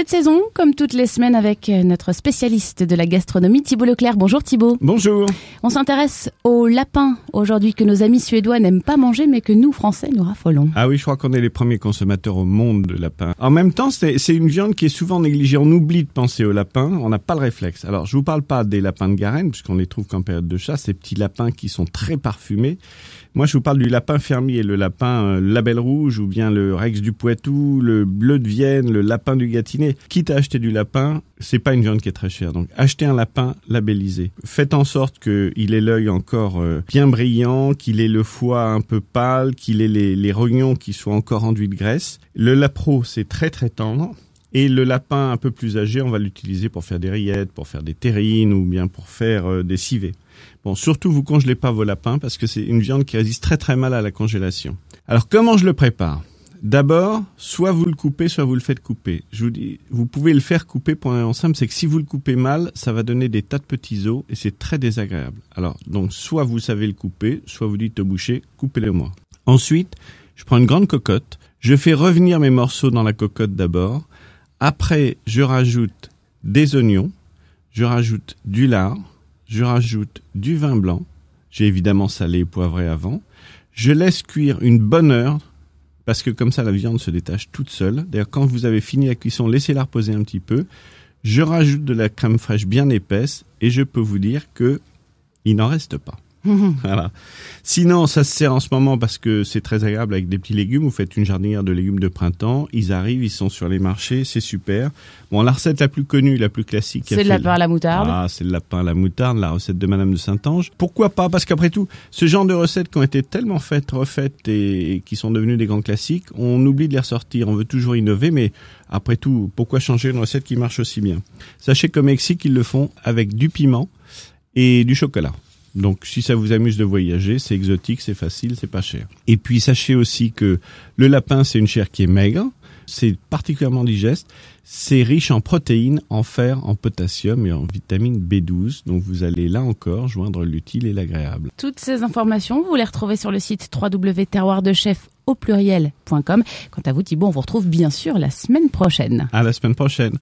Cette saison, comme toutes les semaines, avec notre spécialiste de la gastronomie, Thibault Leclerc. Bonjour Thibault. Bonjour. On s'intéresse au lapin aujourd'hui, que nos amis suédois n'aiment pas manger, mais que nous, Français, nous raffolons. Ah oui, je crois qu'on est les premiers consommateurs au monde de lapin. En même temps, c'est une viande qui est souvent négligée. On oublie de penser au lapin, on n'a pas le réflexe. Alors, je vous parle pas des lapins de Garenne, puisqu'on les trouve qu'en période de chasse, ces petits lapins qui sont très parfumés. Moi, je vous parle du lapin fermier, le lapin label rouge, ou bien le Rex du Poitou, le bleu de Vienne, le lapin du Gâtinais. Quitte à acheter du lapin, c'est pas une viande qui est très chère. Donc, achetez un lapin labellisé. Faites en sorte qu'il ait l'œil encore bien brillant, qu'il ait le foie un peu pâle, qu'il ait les rognons qui soient encore enduits de graisse. Le lapro, c'est très très tendre. Et le lapin un peu plus âgé, on va l'utiliser pour faire des rillettes, pour faire des terrines ou bien pour faire des civets. Bon, surtout, vous congelez pas vos lapins parce que c'est une viande qui résiste très très mal à la congélation. Alors, comment je le prépare ? D'abord, soit vous le coupez, soit vous le faites couper. Je vous dis, vous pouvez le faire couper pour un raison simple, c'est que si vous le coupez mal, ça va donner des tas de petits os et c'est très désagréable. Alors, donc, soit vous savez le couper, soit vous dites au boucher, coupez-le moi. Ensuite, je prends une grande cocotte, je fais revenir mes morceaux dans la cocotte d'abord. Après, je rajoute des oignons, je rajoute du lard, je rajoute du vin blanc, j'ai évidemment salé et poivré avant, je laisse cuire une bonne heure, parce que comme ça la viande se détache toute seule. D'ailleurs, quand vous avez fini la cuisson, laissez-la reposer un petit peu, je rajoute de la crème fraîche bien épaisse, et je peux vous dire que il n'en reste pas. Voilà. Sinon, ça se sert en ce moment parce que c'est très agréable avec des petits légumes. Vous faites une jardinière de légumes de printemps, ils arrivent, ils sont sur les marchés, c'est super. Bon, la recette la plus connue, la plus classique, c'est le lapin à la moutarde. Ah, c'est le lapin à la moutarde, la recette de Madame de Saint-Ange. Pourquoi pas ? Parce qu'après tout, ce genre de recettes qui ont été tellement faites, refaites et qui sont devenues des grands classiques, on oublie de les ressortir. On veut toujours innover, mais après tout, pourquoi changer une recette qui marche aussi bien ? Sachez qu'au Mexique, ils le font avec du piment et du chocolat. Donc, si ça vous amuse de voyager, c'est exotique, c'est facile, c'est pas cher. Et puis, sachez aussi que le lapin, c'est une chair qui est maigre, c'est particulièrement digeste, c'est riche en protéines, en fer, en potassium et en vitamine B12. Donc, vous allez là encore joindre l'utile et l'agréable. Toutes ces informations, vous les retrouvez sur le site www.terroirdechef.com. Quant à vous, Thibault, on vous retrouve bien sûr la semaine prochaine. À la semaine prochaine.